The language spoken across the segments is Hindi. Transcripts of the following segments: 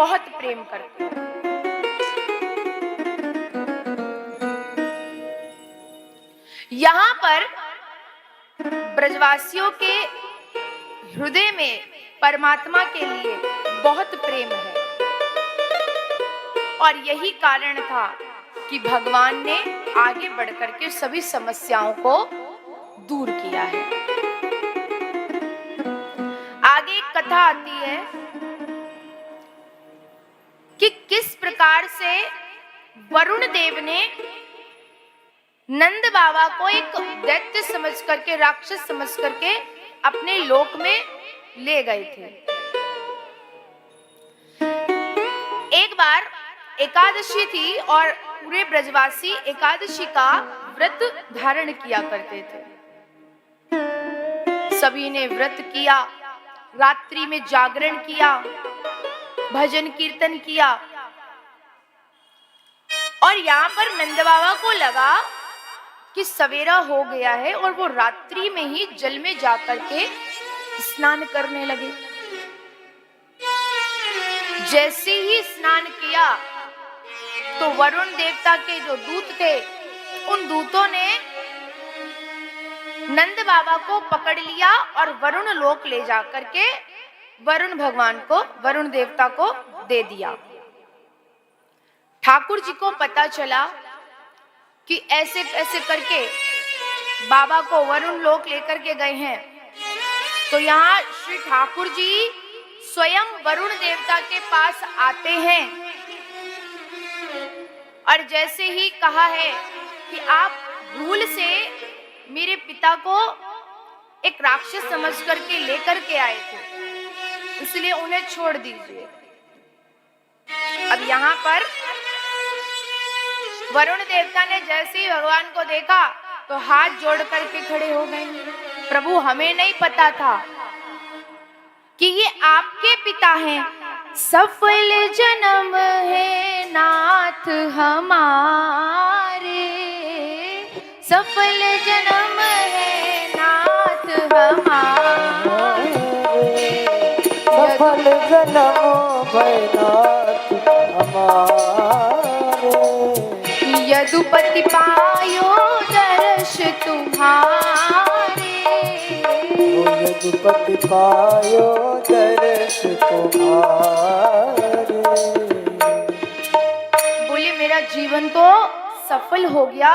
बहुत प्रेम करते हैं। यहाँ पर ब्रजवासियों के हृदय में परमात्मा के लिए बहुत प्रेम है और यही कारण था कि भगवान ने आगे बढ़कर के सभी समस्याओं को दूर किया है। आगे एक कथा आती है कि किस प्रकार से वरुण देव ने नंद बाबा को एक दैत्य समझ करके, राक्षस समझ करके अपने लोक में ले गए थे। एक बार एकादशी थी और पूरे ब्रजवासी एकादशी का व्रत धारण किया करते थे। सभी ने व्रत किया, रात्रि में जागरण किया, भजन कीर्तन किया और यहाँ पर नंद बाबा को लगा कि सवेरा हो गया है और वो रात्रि में ही जल में जाकर के स्नान करने लगे। जैसे ही स्नान किया तो वरुण देवता के जो दूत थे, उन दूतों ने नंद बाबा को पकड़ लिया और वरुण लोक ले जाकर के वरुण भगवान को, वरुण देवता को दे दिया। ठाकुर जी को पता चला कि ऐसे ऐसे करके बाबा को वरुण लोक लेकर के गए हैं। तो यहाँ श्री ठाकुर जी स्वयं वरुण देवता के पास आते हैं और जैसे ही कहा है कि आप भूल से मेरे पिता को एक राक्षस समझ करके लेकर के आए थे, इसलिए उन्हें छोड़ दीजिए। अब यहाँ पर वरुण देवता ने जैसे ही भगवान को देखा तो हाथ जोड़ करके खड़े हो गए। प्रभु, हमें नहीं पता था कि ये आपके पिता हैं। सफल जन्म है नाथ हमारे, सफल जन्म है नाथ हमारे, सफल जन्म है नाथ हमारे, यदुपति पायो दर्श तुम्हारे, यदुपति पायो दर्श तुम्हारे। बोले मेरा जीवन तो सफल हो गया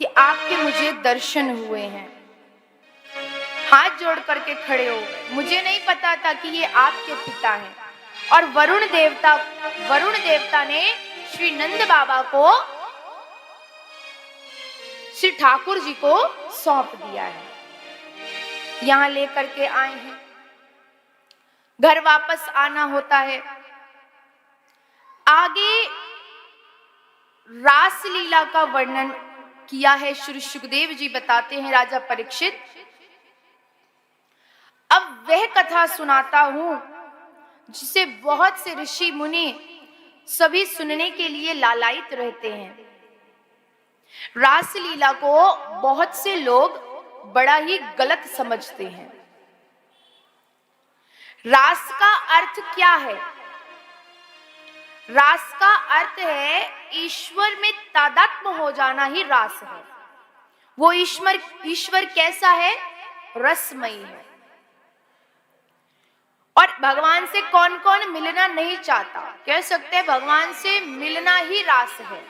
कि आपके मुझे दर्शन हुए हैं। हाथ जोड़ करके खड़े हो गए। मुझे नहीं पता था कि ये आपके पिता हैं। और वरुण देवता ने श्री नंद बाबा को श्री ठाकुर जी को सौंप दिया है। यहां लेकर के आए हैं। घर वापस आना होता है। आगे रासलीला का वर्णन किया है श्री सुखदेव जी, बताते हैं राजा परीक्षित। अब वह कथा सुनाता हूं जिसे बहुत से ऋषि मुनि सभी सुनने के लिए लालायित रहते हैं। रासलीला को बहुत से लोग बड़ा ही गलत समझते हैं। रास का अर्थ क्या है? रास का अर्थ है ईश्वर में तादात्म्य हो जाना ही रास है। वो ईश्वर कैसा है? रसमयी है। और भगवान से कौन कौन मिलना नहीं चाहता? कह सकते हैं भगवान से मिलना ही रास है।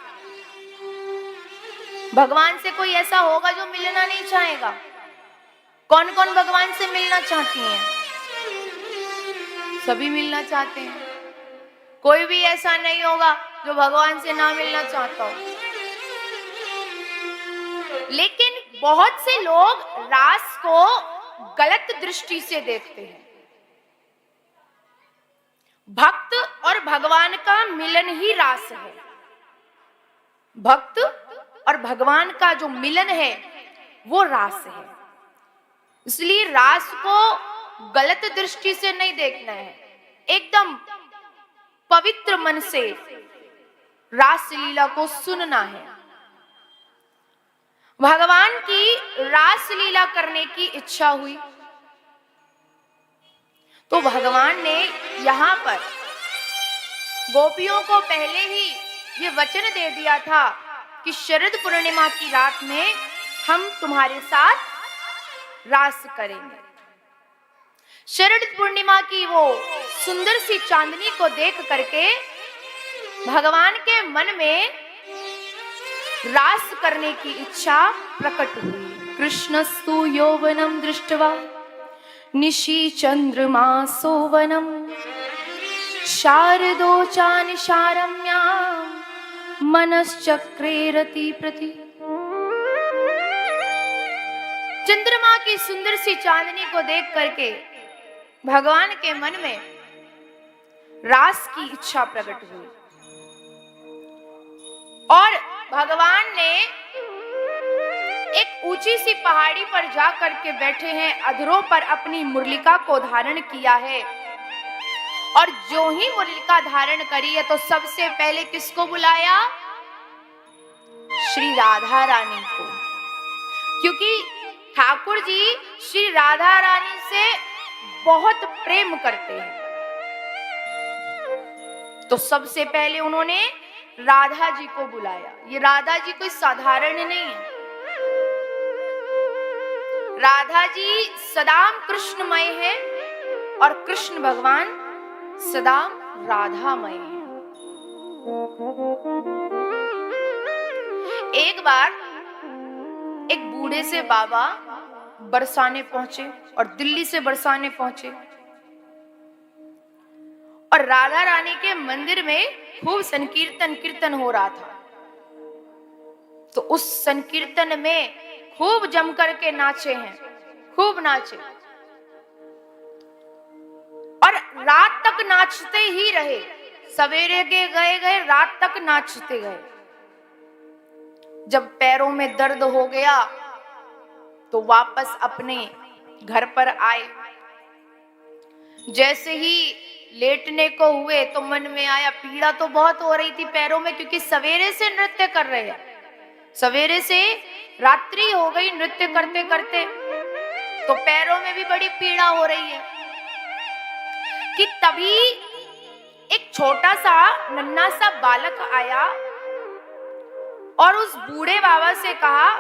भगवान से कोई ऐसा होगा जो मिलना नहीं चाहेगा? कौन कौन भगवान से मिलना चाहती हैं? सभी मिलना चाहते हैं। कोई भी ऐसा नहीं होगा जो भगवान से ना मिलना चाहता हो। लेकिन बहुत से लोग रास को गलत दृष्टि से देखते हैं। भक्त और भगवान का मिलन ही रास है। भक्त और भगवान का जो मिलन है वो रास है। इसलिए रास को गलत दृष्टि से नहीं देखना है। एकदम पवित्र मन से रास लीला को सुनना है। भगवान की रास लीला करने की इच्छा हुई तो भगवान ने यहाँ पर गोपियों को पहले ही ये वचन दे दिया था कि शरद पूर्णिमा की रात में हम तुम्हारे साथ रास करेंगे। शरद पूर्णिमा की वो सुंदर सी चांदनी को देख करके भगवान के मन में रास करने की इच्छा प्रकट हुई। कृष्णस्तु यौवनम दृष्ट्वा निशि चंद्रमा सोवनम शारदो चानिशारम्यां मनश्चक्रे रति प्रति। चंद्रमा की सुंदर सी चांदनी को देख करके भगवान के मन में रास की इच्छा प्रकट हुई और भगवान ने एक ऊंची सी पहाड़ी पर जा करके बैठे हैं, अधरों पर अपनी मुरलिका को धारण किया है और जो ही मुरलिका धारण करी है तो सबसे पहले किसको बुलाया? श्री राधा रानी को, क्योंकि ठाकुर जी श्री राधा रानी से बहुत प्रेम करते हैं। तो सबसे पहले उन्होंने राधा जी को बुलाया। ये राधा जी कोई साधारण नहीं है। राधा जी सदाम कृष्णमय है और कृष्ण भगवान सदाम राधामय है। एक बार एक बूढ़े से बाबा बरसाने पहुंचे और दिल्ली से बरसाने पहुंचे और राधा रानी के मंदिर में खूब संकीर्तन कीर्तन हो रहा था। तो उस संकीर्तन में खूब जम करके नाचे हैं, खूब नाचे और रात तक नाचते ही रहे। सवेरे के गए रात तक नाचते गए। जब पैरों में दर्द हो गया तो वापस अपने घर पर आए। जैसे ही लेटने को हुए तो मन में आया पीड़ा तो बहुत हो रही थी पैरों में, क्योंकि सवेरे से नृत्य कर रहे हैं, सवेरे से रात्रि हो गई नृत्य करते करते, तो पैरों में भी बड़ी पीड़ा हो रही है। कि तभी एक छोटा सा नन्हा सा बालक आया और उस बूढ़े बाबा से कहा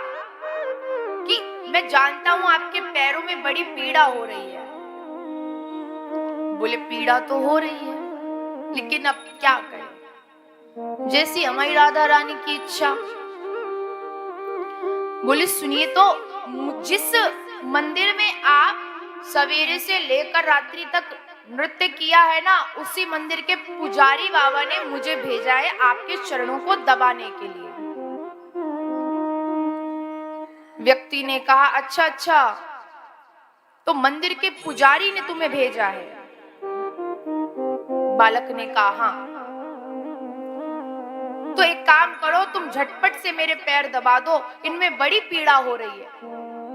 कि मैं जानता हूं आपके पैरों में बड़ी पीड़ा हो रही है। बोले पीड़ा तो हो रही है, लेकिन अब क्या करें, जैसी हमारी राधा रानी की इच्छा। बोले सुनिए, तो जिस मंदिर में आप सवेरे से लेकर रात्रि तक नृत्य किया है ना, उसी मंदिर के पुजारी बाबा ने मुझे भेजा है आपके चरणों को दबाने के लिए। व्यक्ति ने कहा अच्छा अच्छा, तो मंदिर के पुजारी ने तुम्हें भेजा है? बालक ने कहा हाँ। तो एक काम करो, तुम झटपट से मेरे पैर दबा दो, इनमें बड़ी पीड़ा हो रही है।